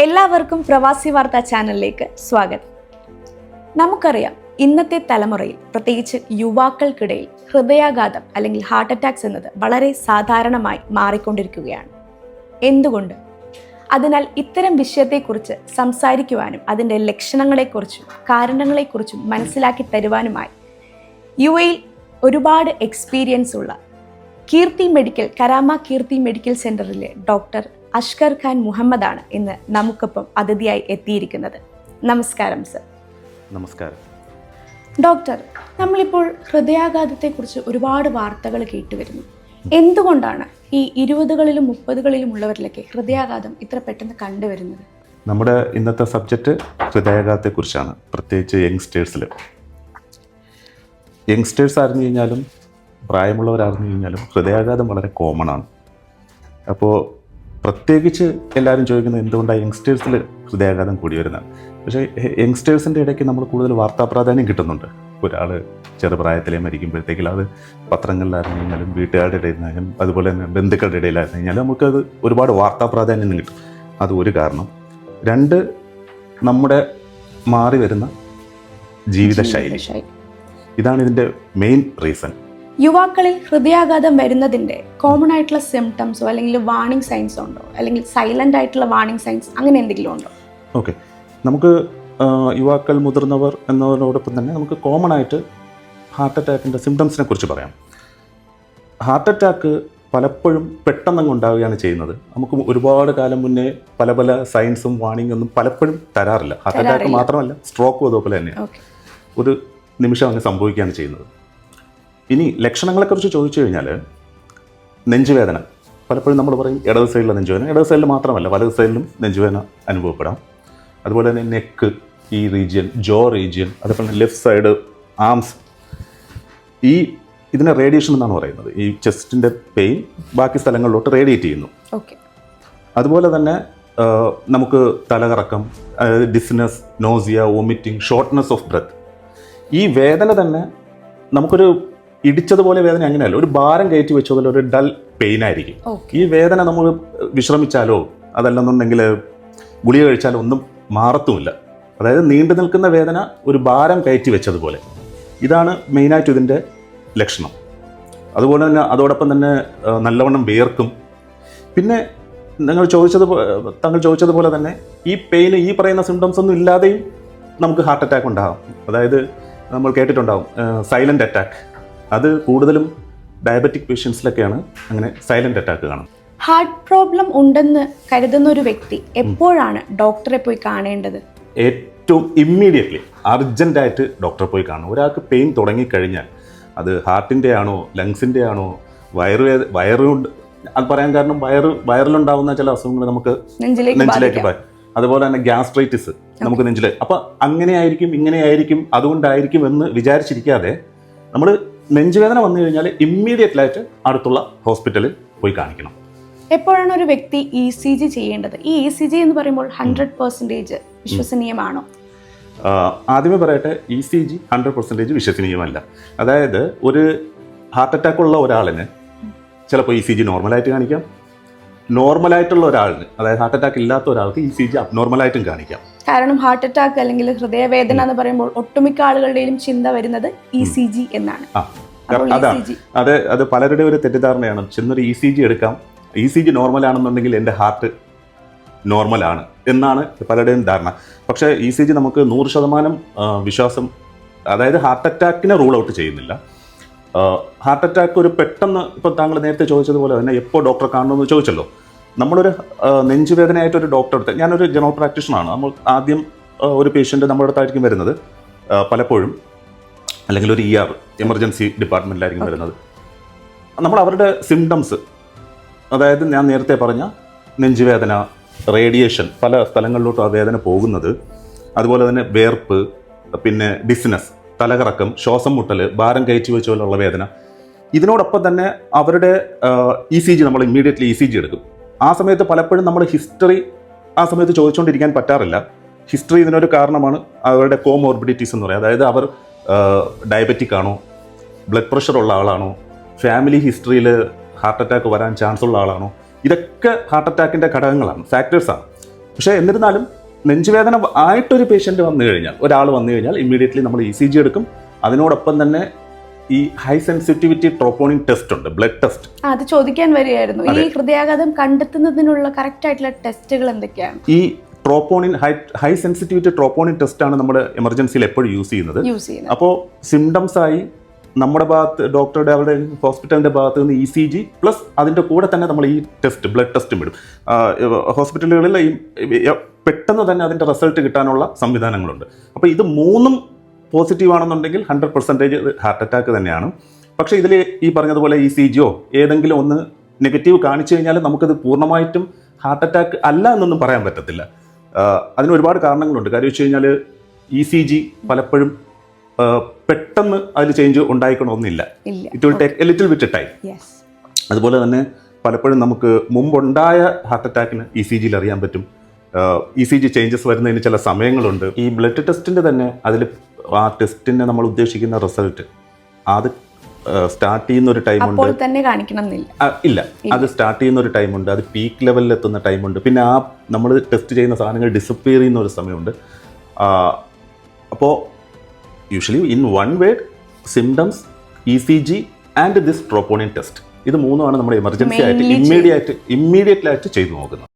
എല്ലാവർക്കും പ്രവാസി വാർത്താ ചാനലിലേക്ക് സ്വാഗതം. നമുക്കറിയാം, ഇന്നത്തെ തലമുറയിൽ പ്രത്യേകിച്ച് യുവാക്കൾക്കിടയിൽ ഹൃദയാഘാതം അല്ലെങ്കിൽ ഹാർട്ട് അറ്റാക്സ് എന്നത് വളരെ സാധാരണമായി മാറിക്കൊണ്ടിരിക്കുകയാണ്. എന്തുകൊണ്ട്? അതിനാൽ ഇത്തരം വിഷയത്തെക്കുറിച്ച് സംസാരിക്കുവാനും അതിൻ്റെ ലക്ഷണങ്ങളെക്കുറിച്ചും കാരണങ്ങളെക്കുറിച്ചും മനസ്സിലാക്കി തരുവാനുമായി യുഎയിൽ ഒരുപാട് എക്സ്പീരിയൻസ് ഉള്ള കരാമ കീർത്തി മെഡിക്കൽ സെൻ്ററിലെ ഡോക്ടർ അഷ്കർ ഖാൻ മുഹമ്മദാണ് ഇന്ന് നമുക്കൊപ്പം അതിഥിയായി എത്തിയിരിക്കുന്നത്. നമസ്കാരം സർ. നമസ്കാരം ഡോക്ടർ. നമ്മളിപ്പോൾ ഹൃദയാഘാതത്തെക്കുറിച്ച് ഒരുപാട് വാർത്തകൾ കേട്ടുവരുന്നു. എന്തുകൊണ്ടാണ് ഈ 20കളിലും 30കളിലും ഉള്ളവരിലൊക്കെ ഹൃദയാഘാതം ഇത്ര പെട്ടെന്ന് കണ്ടുവരുന്നത്? നമ്മുടെ ഇന്നത്തെ സബ്ജക്റ്റ് ഹൃദയാഘാതത്തെക്കുറിച്ചാണ്, പ്രത്യേകിച്ച് യങ്സ്റ്റേഴ്സ് അറിഞ്ഞു കഴിഞ്ഞാലും പ്രായമുള്ളവരറിഞ്ഞു കഴിഞ്ഞാലും ഹൃദയാഘാതം വളരെ കോമൺ ആണ്. അപ്പോൾ പ്രത്യേകിച്ച് എല്ലാവരും ചോദിക്കുന്നത് എന്തുകൊണ്ടാണ് യങ്സ്റ്റേഴ്സിൽ ഹൃദയാഘാതം കൂടി വരുന്നത്. പക്ഷേ യങ്സ്റ്റേഴ്സിൻ്റെ ഇടയ്ക്ക് നമ്മൾ കൂടുതൽ വാർത്താ പ്രാധാന്യം കിട്ടുന്നുണ്ട്. ഒരാൾ ചെറുപ്രായത്തിലേ മരിക്കുമ്പോഴത്തേക്കും അത് പത്രങ്ങളിലായിരുന്നു കഴിഞ്ഞാലും വീട്ടുകാരുടെ ഇടയിൽ നിന്നാലും അതുപോലെ തന്നെ ബന്ധുക്കളുടെ ഇടയിലായിരുന്നു കഴിഞ്ഞാലും നമുക്കത് ഒരുപാട് വാർത്താ പ്രാധാന്യം കിട്ടും. അത് ഒരു കാരണം. രണ്ട്, നമ്മുടെ മാറി വരുന്ന ജീവിതശൈലി. ഇതാണ് ഇതിൻ്റെ മെയിൻ റീസൺ. യുവാക്കളിൽ ഹൃദയാഘാതം വരുന്നതിൻ്റെ കോമൺ ആയിട്ടുള്ള സിംറ്റംസോ അല്ലെങ്കിൽ വാർണിംഗ് സൈൻസോ ഉണ്ടോ, അല്ലെങ്കിൽ സൈലന്റ് ആയിട്ടുള്ള വാർണിംഗ് സൈൻസ് അങ്ങനെ എന്തെങ്കിലും ഉണ്ടോ? ഓക്കെ, നമുക്ക് യുവാക്കൾ, മുതിർന്നവർ എന്നതിനോടൊപ്പം തന്നെ നമുക്ക് കോമൺ ആയിട്ട് ഹാർട്ട് അറ്റാക്കിൻ്റെ സിംറ്റംസിനെ കുറിച്ച് പറയാം. ഹാർട്ട് അറ്റാക്ക് പലപ്പോഴും പെട്ടെന്നങ്ങ് ഉണ്ടാവുകയാണ് ചെയ്യുന്നത്. നമുക്ക് ഒരുപാട് കാലം മുന്നേ പല സൈൻസും വാർണിംഗ് ഒന്നും പലപ്പോഴും തരാറില്ല. ഹാർട്ട് അറ്റാക്ക് മാത്രമല്ല, സ്ട്രോക്കും അതുപോലെ തന്നെയാണ്. ഒരു നിമിഷം അങ്ങ് സംഭവിക്കുകയാണ് ചെയ്യുന്നത്. ഇനി ലക്ഷണങ്ങളെക്കുറിച്ച് ചോദിച്ചു കഴിഞ്ഞാൽ, നെഞ്ചുവേദന പലപ്പോഴും നമ്മൾ പറയും ഇടത് സൈഡിലെ നെഞ്ചുവേദന. ഇടത് സൈഡിൽ മാത്രമല്ല, വലത് സൈഡിലും നെഞ്ചുവേദന അനുഭവപ്പെടാം. അതുപോലെ തന്നെ നെക്ക്, ഈ റീജിയൻ, ജോ റീജിയൻ, അതുപോലെ തന്നെ ലെഫ്റ്റ് സൈഡ്, ആംസ്, ഇതിനെ റേഡിയേഷൻ എന്നാണ് പറയുന്നത്. ഈ ചെസ്റ്റിൻ്റെ പെയിൻ ബാക്കി സ്ഥലങ്ങളിലോട്ട് റേഡിയേറ്റ് ചെയ്യുന്നു. അതുപോലെ തന്നെ നമുക്ക് തലകറക്കം, dizziness, nausea, vomiting, shortness of breath. ഈ വേദന തന്നെ നമുക്കൊരു ഇടിച്ചതുപോലെ വേദന അങ്ങനെയല്ല, ഒരു ഭാരം കയറ്റി വെച്ചതുപോലെ ഒരു ഡൾ പെയിൻ ആയിരിക്കും. ഈ വേദന നമ്മൾ വിശ്രമിച്ചാലോ അതല്ലെന്നുണ്ടെങ്കിൽ ഗുളിക കഴിച്ചാലോ ഒന്നും മാറത്തുമില്ല. അതായത് നീണ്ടു നിൽക്കുന്ന വേദന, ഒരു ഭാരം കയറ്റി വെച്ചതുപോലെ. ഇതാണ് മെയിനായിട്ട് ഇതിൻ്റെ ലക്ഷണം. അതുപോലെ തന്നെ അതോടൊപ്പം തന്നെ നല്ലവണ്ണം വിയർക്കും. പിന്നെ താങ്കൾ ചോദിച്ചതുപോലെ തന്നെ ഈ പെയിന്, ഈ പറയുന്ന സിംറ്റംസ് ഒന്നും ഇല്ലാതെയും നമുക്ക് ഹാർട്ട് അറ്റാക്ക് ഉണ്ടാകും. അതായത് നമ്മൾ കേട്ടിട്ടുണ്ടാകും സൈലന്റ് അറ്റാക്ക്. അത് കൂടുതലും ഡയബറ്റിക് പേഷ്യൻസിലൊക്കെയാണ് അങ്ങനെ സൈലന്റ് അറ്റാക്ക് കാണും. ഹാർട്ട് പ്രോബ്ലം ഉണ്ടെന്ന് കരുതുന്ന ഒരു വ്യക്തി എപ്പോഴാണ് ഡോക്ടറെ പോയി കാണേണ്ടത്? ഏറ്റവും ഇമ്മീഡിയറ്റ്ലി, അർജന്റായിട്ട് ഡോക്ടറെ പോയി കാണും. ഒരാൾക്ക് പെയിൻ തുടങ്ങിക്കഴിഞ്ഞാൽ അത് ഹാർട്ടിൻ്റെ ആണോ ലങ്സിൻ്റെ ആണോ വയറുകൊണ്ട്, അത് പറയാൻ കാരണം വയറിലുണ്ടാവുന്ന ചില അസുഖങ്ങൾ നമുക്ക് നെഞ്ചിലേക്ക് പോയി. അതുപോലെ തന്നെ ഗ്യാസ്ട്രൈറ്റിസ് നമുക്ക് നെഞ്ചിൽ. അപ്പം അങ്ങനെയായിരിക്കും, ഇങ്ങനെയായിരിക്കും, അതുകൊണ്ടായിരിക്കും എന്ന് വിചാരിച്ചിരിക്കാതെ നമ്മൾ നെഞ്ചുവേദന വന്നു കഴിഞ്ഞാൽ ഇമ്മീഡിയറ്റ്ലായിട്ട് അടുത്തുള്ള ഹോസ്പിറ്റലിൽ പോയി കാണിക്കണം. എപ്പോഴാണ് ഒരു വ്യക്തി ECG ചെയ്യേണ്ടത്? ഈ ECG എന്ന് പറയുമ്പോൾ 100% വിശ്വസനീയമാണോ? ആദ്യമേ പറയട്ടെ, ECG 100% വിശ്വസനീയമല്ല. അതായത് ഒരു ഹാർട്ട് അറ്റാക്ക് ഉള്ള ഒരാളിന് ചിലപ്പോൾ ECG നോർമലായിട്ട് കാണിക്കാം. നോർമലായിട്ടുള്ള ഒരാളിന്, അതായത് ഹാർട്ട് അറ്റാക്ക് ഇല്ലാത്ത ഒരാൾക്ക് ECG അബ്നോർമലായിട്ടും കാണിക്കാം. കാരണം ഹാർട്ട് അറ്റാക്ക് അല്ലെങ്കിൽ ഹൃദയവേദന എന്ന് പറയുമ്പോൾ ഒട്ടുമിക്ക ആളുകളുടെയും ചിന്ത വരുന്നത് ECG എന്നാണ്. അതാണ് അത് പലരുടെ ഒരു തെറ്റിദ്ധാരണയാണ്. ചെന്നൊരു ECG എടുക്കാം, ECG നോർമലാണെന്നുണ്ടെങ്കിൽ എൻ്റെ ഹാർട്ട് നോർമലാണ് എന്നാണ് പലരുടെയും ധാരണ. പക്ഷേ ECG നമുക്ക് 100% വിശ്വാസം, അതായത് ഹാർട്ട് അറ്റാക്കിനെ റൂൾ ഔട്ട് ചെയ്യുന്നില്ല. ഹാർട്ട് അറ്റാക്ക് ഒരു പെട്ടെന്ന്, ഇപ്പോൾ താങ്കൾ നേരത്തെ ചോദിച്ചതുപോലെ തന്നെ എപ്പോൾ ഡോക്ടറെ കാണണമെന്ന് ചോദിച്ചല്ലോ. നമ്മളൊരു നെഞ്ചുവേദനയായിട്ടൊരു ഡോക്ടറെ അടുത്ത്, ഞാനൊരു ജനറൽ പ്രാക്ടീഷണറാണ്. നമ്മൾ ആദ്യം ഒരു പേഷ്യൻ്റ് നമ്മുടെ അടുത്തായിരിക്കും വരുന്നത് പലപ്പോഴും, അല്ലെങ്കിൽ ഒരു ER എമർജൻസി ഡിപ്പാർട്ട്മെൻറ്റിലായിരിക്കും വരുന്നത്. നമ്മൾ അവരുടെ സിംറ്റംസ്, അതായത് ഞാൻ നേരത്തെ പറഞ്ഞ നെഞ്ചുവേദന, റേഡിയേഷൻ, പല സ്ഥലങ്ങളിലോട്ടും ആ വേദന പോകുന്നത്, അതുപോലെ തന്നെ വേർപ്പ്, പിന്നെ ഡിസ്നെസ്, തലകറക്കം, ശ്വാസം മുട്ടൽ, ഭാരം കയറ്റി വെച്ചുപോലുള്ള വേദന. ഇതിനോടൊപ്പം തന്നെ അവരുടെ ECG, നമ്മൾ ഇമ്മീഡിയറ്റ്ലി ECG എടുക്കും. ആ സമയത്ത് പലപ്പോഴും നമ്മൾ ഹിസ്റ്ററി ആ സമയത്ത് ചോദിച്ചുകൊണ്ടിരിക്കാൻ പറ്റാറില്ല. ഹിസ്റ്ററി ഇതിനൊരു കാരണമാണ്. അവരുടെ കോമോർബിഡിറ്റീസ് എന്ന് പറയും. അതായത് അവർ ഡയബറ്റിക് ആണോ, ബ്ലഡ് പ്രഷർ ഉള്ള ആളാണോ, ഫാമിലി ഹിസ്റ്ററിയിൽ ഹാർട്ട് അറ്റാക്ക് വരാൻ ചാൻസ് ഉള്ള ആളാണോ, ഇതൊക്കെ ഹാർട്ട് അറ്റാക്കിൻ്റെ ഘടകങ്ങളാണ്, ഫാക്ടേഴ്സാണ്. പക്ഷേ എന്നിരുന്നാലും നെഞ്ചുവേദന ആയിട്ടൊരു പേഷ്യൻ്റ് വന്നു കഴിഞ്ഞാൽ, ഒരാൾ വന്നു കഴിഞ്ഞാൽ ഇമ്മീഡിയറ്റ്ലി നമ്മൾ ECG എടുക്കും. അതിനോടൊപ്പം തന്നെ ഈ ഹൈ സെൻസിറ്റിവിറ്റി ട്രോപ്പോണിൻ ടെസ്റ്റ് ഉണ്ട്, ബ്ലഡ് ടെസ്റ്റ്. അത് ചോദിക്കാൻ വരികയായിരുന്നു. ഈ ഹൃദയാഘാതം കണ്ടെത്തുന്നതിനുള്ള കറക്റ്റ് ആയിട്ടുള്ള ടെസ്റ്റുകൾ എന്തൊക്കെയാണ്? ഈ troponin high sensitivity troponin test ആണ് നമ്മുടെ എമർജൻസിയിൽ എപ്പോഴും യൂസ് ചെയ്യുന്നത്. അപ്പോൾ സിംറ്റംസ് ആയി നമ്മുടെ ഭാഗത്ത് ഡോക്ടറുടെ അവരുടെ ഹോസ്പിറ്റലിൻ്റെ ഭാഗത്ത് നിന്ന് ECG പ്ലസ് അതിൻ്റെ കൂടെ തന്നെ നമ്മൾ ഈ ടെസ്റ്റ് ബ്ലഡ് ടെസ്റ്റും വിടും. ഹോസ്പിറ്റലുകളിൽ പെട്ടെന്ന് തന്നെ അതിൻ്റെ റിസൾട്ട് കിട്ടാനുള്ള സംവിധാനങ്ങളുണ്ട്. അപ്പോൾ ഇത് മൂന്നും പോസിറ്റീവ് ആണെന്നുണ്ടെങ്കിൽ 100% ഹാർട്ട് അറ്റാക്ക് തന്നെയാണ്. പക്ഷേ ഇതിൽ ഈ പറഞ്ഞതുപോലെ ECGയോ ഏതെങ്കിലും ഒന്ന് നെഗറ്റീവ് കാണിച്ചു കഴിഞ്ഞാൽ നമുക്കത് പൂർണ്ണമായിട്ടും ഹാർട്ട് അറ്റാക്ക് അല്ല എന്നൊന്നും പറയാൻ പറ്റത്തില്ല. അതിന് ഒരുപാട് കാരണങ്ങളുണ്ട്. കാര്യം വെച്ച് കഴിഞ്ഞാൽ ECG പലപ്പോഴും പെട്ടെന്ന് അതിൽ ചേഞ്ച് ഉണ്ടായിക്കണമെന്നില്ല. It will take a little bit time. അതുപോലെ തന്നെ പലപ്പോഴും നമുക്ക് മുമ്പുണ്ടായ ഹാർട്ട് അറ്റാക്കിന് ECGയിൽ അറിയാൻ പറ്റും. ECG ചേഞ്ചസ് വരുന്നതിന് ചില സമയങ്ങളുണ്ട്. ഈ ബ്ലഡ് ടെസ്റ്റിൻ്റെ തന്നെ അതിൽ ആ ടെസ്റ്റിനെ നമ്മൾ ഉദ്ദേശിക്കുന്ന റിസൾട്ട് അത് സ്റ്റാർട്ട് ചെയ്യുന്ന ഒരു ടൈമുണ്ട്. ഇല്ല, അത് സ്റ്റാർട്ട് ചെയ്യുന്ന ഒരു ടൈമുണ്ട്, അത് പീക്ക് ലെവലിൽ എത്തുന്ന ടൈമുണ്ട്, പിന്നെ ആ നമ്മൾ ടെസ്റ്റ് ചെയ്യുന്ന സാധനങ്ങൾ ഡിസപ്പിയർ ചെയ്യുന്ന ഒരു സമയമുണ്ട്. അപ്പോൾ usually in one word symptoms, ECG and this troponin test, ഇത് മൂന്നുമാണ് നമ്മുടെ എമർജൻസി ആയിട്ട് ഇമ്മീഡിയറ്റ്ലി ആയിട്ട് ചെയ്തു നോക്കുന്നത്.